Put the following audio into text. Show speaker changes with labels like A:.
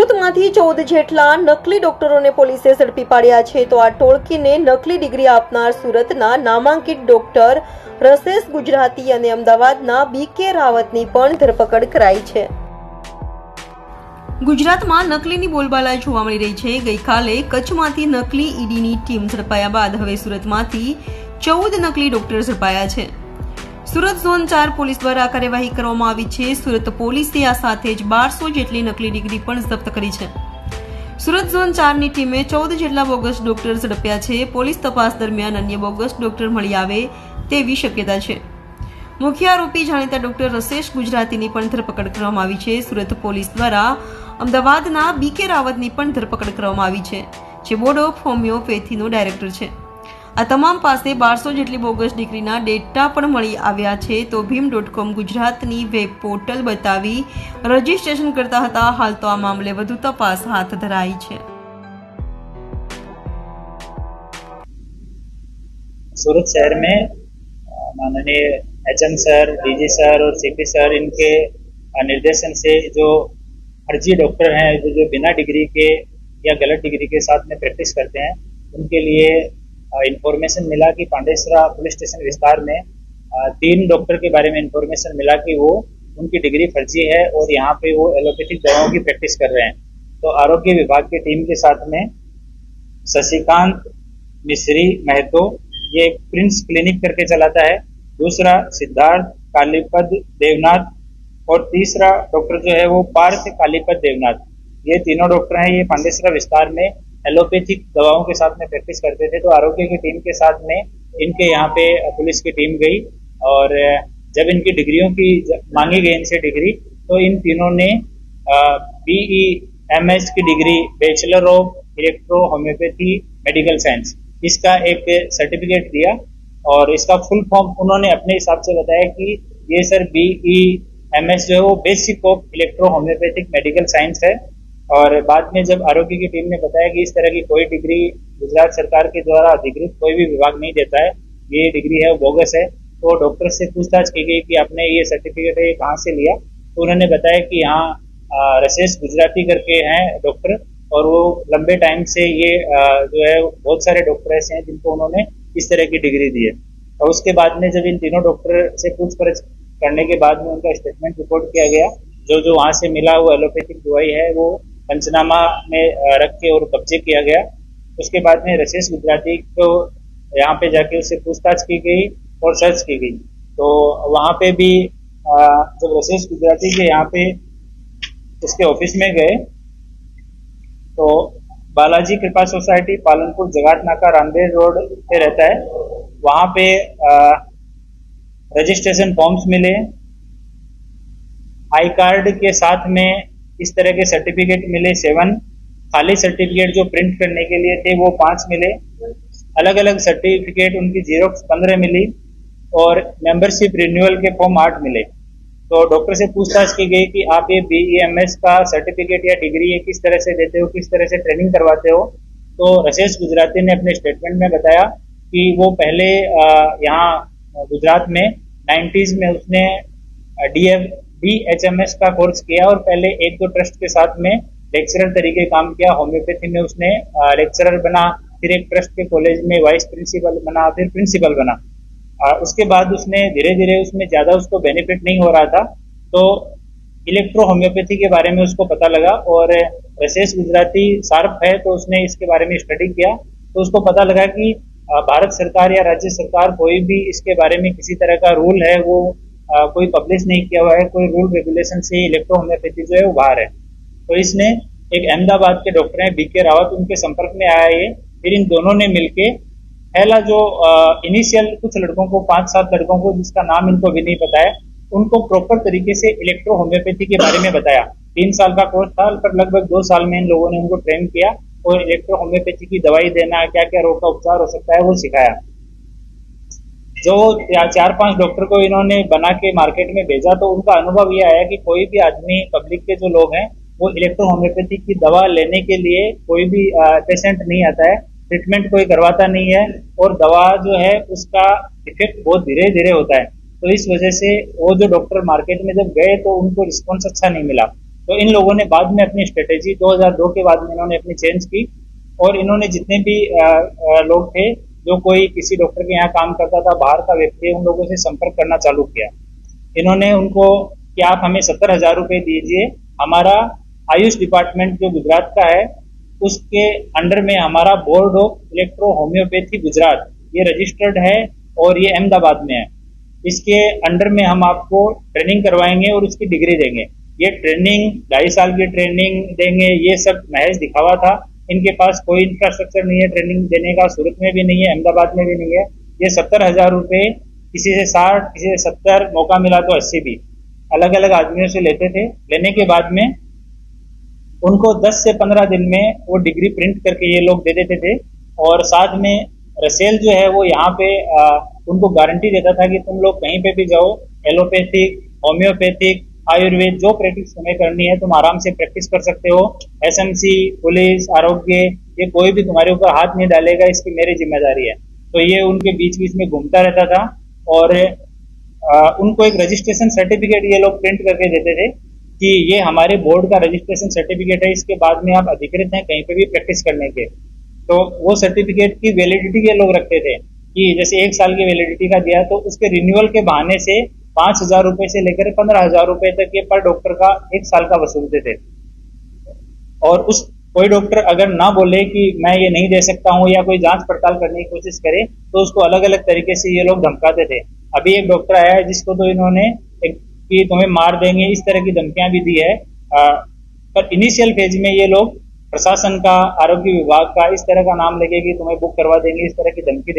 A: સુરતમાંથી 14 જેટલા નકલી ડોક્ટરોને પોલીસે ઝડપી પાડ્યા છે. તો આ ટોળકીને નકલી ડિગ્રી આપનાર સુરતના નામાંકિત ડોક્ટર રસેશ ગુજરાતી અને અમદાવાદના બીકે રાવતની પણ ધરપકડ કરાઈ છે. ગુજરાતમાં નકલીની બોલબાલા જોવા મળી રહી છે. ગઈકાલે કચ્છમાંથી નકલી ઈડીની ટીમ ઝડપાયા બાદ હવે સુરતમાંથી 14 નકલી ડોક્ટર ઝડપાયા છે. સુરત ઝોન 4 પોલીસ દ્વારા કાર્યવાહી કરવામાં આવી છે. સુરત પોલીસે આ સાથે જ 1200 જેટલી નકલી ડિગ્રી પણ જપ્ત કરી છે. સુરત ઝોન 4ની ટીમે 14 જેટલા બોગસ ડોક્ટર ઝડપ્યા છે. પોલીસ તપાસ દરમિયાન અન્ય બોગસ ડોક્ટર મળી આવે તેવી શક્યતા છે. મુખ્ય આરોપી જાણીતા ડોક્ટર રસેશ ગુજરાતીની પણ ધરપકડ કરવામાં આવી છે. સુરત પોલીસ દ્વારા અમદાવાદના બીકે રાવતની પણ ધરપકડ કરવામાં આવી છે, જે બોર્ડ ઓફ હોમિયોપેથીનો ડાયરેક્ટર છે. આ તમામ પાસે 1200 જેટલી બોગસ ડિગ્રીના ડેટા પણ મળી આવ્યા છે. તો ભીમ.com ગુજરાતની વેબ પોર્ટલ બતાવી રજીસ્ટ્રેશન કરતા હતા. હાલ તો આ મામલે વધુ તપાસ હાથ ધરાઈ છે.
B: सूरत शहर में माननीय एचएम सर, डीजी सर और सीपी सर इनके निर्देशन से जो फर्जी डॉक्टर हैं जो बिना डिग्री के या गलत डिग्री के साथ में प्रैक्टिस करते हैं, उनके लिए इन्फॉर्मेशन मिला कि पांडेसरा पुलिस स्टेशन विस्तार में 3 डॉक्टर के बारे में इन्फॉर्मेशन मिला कि वो उनकी डिग्री फर्जी है और यहाँ पे वो एलोपैथिक दवाओं की प्रैक्टिस कर रहे हैं. तो आरोग्य विभाग की टीम के साथ में शशिकांत मिश्री महतो, ये प्रिंस क्लिनिक करके चलाता है, दूसरा सिद्धार्थ कालीपद देवनाथ और तीसरा डॉक्टर जो है वो पार्थ कालीपद देवनाथ. ये तीनों डॉक्टर हैं. ये पांडेसरा विस्तार में एलोपैथिक दवाओं के साथ में प्रैक्टिस करते थे. तो आरोग्य की टीम के साथ में इनके यहाँ पे पुलिस की टीम गई और जब इनकी डिग्रियों की मांगी गई इनसे डिग्री, तो इन तीनों ने BEMS की degree, bachelor of electro homeopathy medical science, इसका एक सर्टिफिकेट दिया और इसका फुल फॉर्म उन्होंने अपने हिसाब से बताया कि ये सर BEMS जो है वो basic of electro homeopathic medical science है. और बाद में जब आरोग्य की टीम ने बताया कि इस तरह की कोई डिग्री गुजरात सरकार के द्वारा अधिकृत कोई भी विभाग नहीं देता है, ये डिग्री है वो बोगस है, तो डॉक्टर से पूछताछ की गई कि आपने ये सर्टिफिकेट है ये कहाँ से लिया. तो उन्होंने बताया कि यहाँ रसेश गुजराती करके हैं डॉक्टर, और वो लंबे टाइम से ये जो है बहुत सारे डॉक्टर ऐसे हैं जिनको उन्होंने इस तरह की डिग्री दी है. और उसके बाद में जब इन तीनों डॉक्टर से पूछपरछ करने के बाद में उनका स्टेटमेंट रिकॉर्ड किया गया. जो वहाँ से मिला वो एलोपैथिक दवाई है वो पंचनामा में रख के और कब्जे किया गया. उसके बाद में रसेश गुजराती को यहाँ पे जाके उससे पूछताछ की गई और सर्च की गई. तो वहाँ पे भी जब रसेश गुजराती के यहाँ पे उसके ऑफिस में गए तो बालाजी कृपा सोसाइटी पालनपुर जगाट नाका रामदेव रोड पे रहता है. वहाँ पे रजिस्ट्रेशन फॉर्म्स मिले, आई कार्ड के साथ में इस तरह के सर्टिफिकेट मिले 7, खाली सर्टिफिकेट जो प्रिंट करने के लिए थे वो 5 मिले, अलग अलग सर्टिफिकेट उनकी जीरोक्स 15 मिली और मेंबरशिप रिन्यूअल के फॉर्म 8 मिले. तो डॉक्टर से पूछताछ की गई कि आप ये BEMS का सर्टिफिकेट या डिग्री ये किस तरह से देते हो, किस तरह से ट्रेनिंग करवाते हो. तो रसेश गुजराती ने अपने स्टेटमेंट में बताया कि वो पहले यहाँ गुजरात में 90s में उसने DHMS का कोर्स किया और पहले 1-2 ट्रस्ट के साथ में लेक्चरर तरीके काम किया. होम्योपैथी में उसने लेक्चरर बना, फिर एक ट्रस्ट के कॉलेज में वाइस प्रिंसिपल बना, फिर प्रिंसिपल बना. उसके बाद उसने धीरे धीरे उसमें ज्यादा उसको बेनिफिट नहीं हो रहा था, तो इलेक्ट्रो होम्योपैथी के बारे में उसको पता लगा और रसेश गुजराती शार्प है तो उसने इसके बारे में स्टडी किया. तो उसको पता लगा कि भारत सरकार या राज्य सरकार कोई भी इसके बारे में किसी तरह का रूल है वो कोई पब्लिश नहीं किया हुआ है, कोई रूल रेगुलेशन से इलेक्ट्रो होम्योपैथी जो है वो बाहर है. तो इसने एक अहमदाबाद के डॉक्टर हैं बीके रावत, उनके संपर्क में आया ये. फिर इन दोनों ने मिलके पहला जो इनिशियल कुछ लड़कों को 5-7 लड़कों को जिसका नाम इनको भी नहीं पता है, उनको प्रॉपर तरीके से इलेक्ट्रो होम्योपैथी के बारे में बताया. 3 साल का कोर्स था पर लगभग 2 साल में इन लोगों ने उनको ट्रेन किया और इलेक्ट्रो होम्योपैथी की दवाई देना, क्या क्या रोग का उपचार हो सकता है वो सिखाया. जो 4-5 डॉक्टर को इन्होंने बना के मार्केट में भेजा तो उनका अनुभव ये आया कि कोई भी आदमी, पब्लिक के जो लोग हैं वो इलेक्ट्रो होम्योपैथी की दवा लेने के लिए कोई भी पेशेंट नहीं आता है, ट्रीटमेंट कोई करवाता नहीं है और दवा जो है उसका इफेक्ट बहुत धीरे धीरे होता है. तो इस वजह से वो जो डॉक्टर मार्केट में जब गए तो उनको रिस्पॉन्स अच्छा नहीं मिला. तो इन लोगों ने बाद में अपनी स्ट्रेटेजी 2002 के बाद में इन्होंने अपनी चेंज की और इन्होंने जितने भी लोग थे जो कोई किसी डॉक्टर के यहाँ काम करता था, बाहर का व्यक्ति, उन लोगों से संपर्क करना चालू किया। इन्होंने उनको कि आप हमें 70,000 रुपए दीजिए, हमारा आयुष डिपार्टमेंट जो गुजरात का है उसके अंडर में हमारा board of electro homeopathy Gujarat ये रजिस्टर्ड है और ये अहमदाबाद में है, इसके अंडर में हम आपको ट्रेनिंग करवाएंगे और उसकी डिग्री देंगे। ये ट्रेनिंग 2.5 साल की ट्रेनिंग देंगे, ये सब महज दिखावा था। इनके पास कोई इंफ्रास्ट्रक्चर नहीं है ट्रेनिंग देने का, सूरत में भी नहीं है, अहमदाबाद में भी नहीं है। ये 70,000 रुपए किसी से 60, किसी से 70, मौका मिला तो 80 भी अलग अलग आदमियों से लेते थे। लेने के बाद में उनको 10 से 15 दिन में वो डिग्री प्रिंट करके ये लोग दे देते थे और साथ में रसेल जो है वो यहाँ पे उनको गारंटी देता था कि तुम लोग कहीं पे भी जाओ, एलोपैथिक, होम्योपैथिक, आयुर्वेद जो प्रैक्टिस तुम्हें करनी है तुम आराम से प्रैक्टिस कर सकते हो। एसएमसी, पुलिस, आरोग्य ये कोई भी तुम्हारे ऊपर हाथ नहीं डालेगा, इसकी मेरी जिम्मेदारी है। तो ये उनके बीच बीच में घूमता रहता था और उनको एक रजिस्ट्रेशन सर्टिफिकेट ये लोग प्रिंट करके देते थे कि ये हमारे बोर्ड का रजिस्ट्रेशन सर्टिफिकेट है, इसके बाद में आप अधिकृत हैं कहीं पे भी प्रैक्टिस करने के। तो वो सर्टिफिकेट की वैलिडिटी ये लोग रखते थे कि जैसे 1 साल की वैलिडिटी का दिया तो उसके रिन्यूअल के बहाने से 5,000 रुपए से लेकर 15,000 रुपए तक ये पर डॉक्टर का 1 साल का वसूलते थे। और उस कोई डॉक्टर अगर ना बोले कि मैं ये नहीं दे सकता हूँ या कोई जांच पड़ताल करने की कोशिश करे तो उसको अलग अलग तरीके से ये लोग धमकाते थे। अभी एक डॉक्टर आया है जिसको तो इन्होंने कि तुम्हें मार देंगे इस तरह की धमकियां भी दी है। पर इनिशियल फेज में ये लोग प्रशासन का, आरोग्य विभाग का इस तरह का नाम लेके कि तुम्हें बुक करवा देंगे, इस तरह की धमकी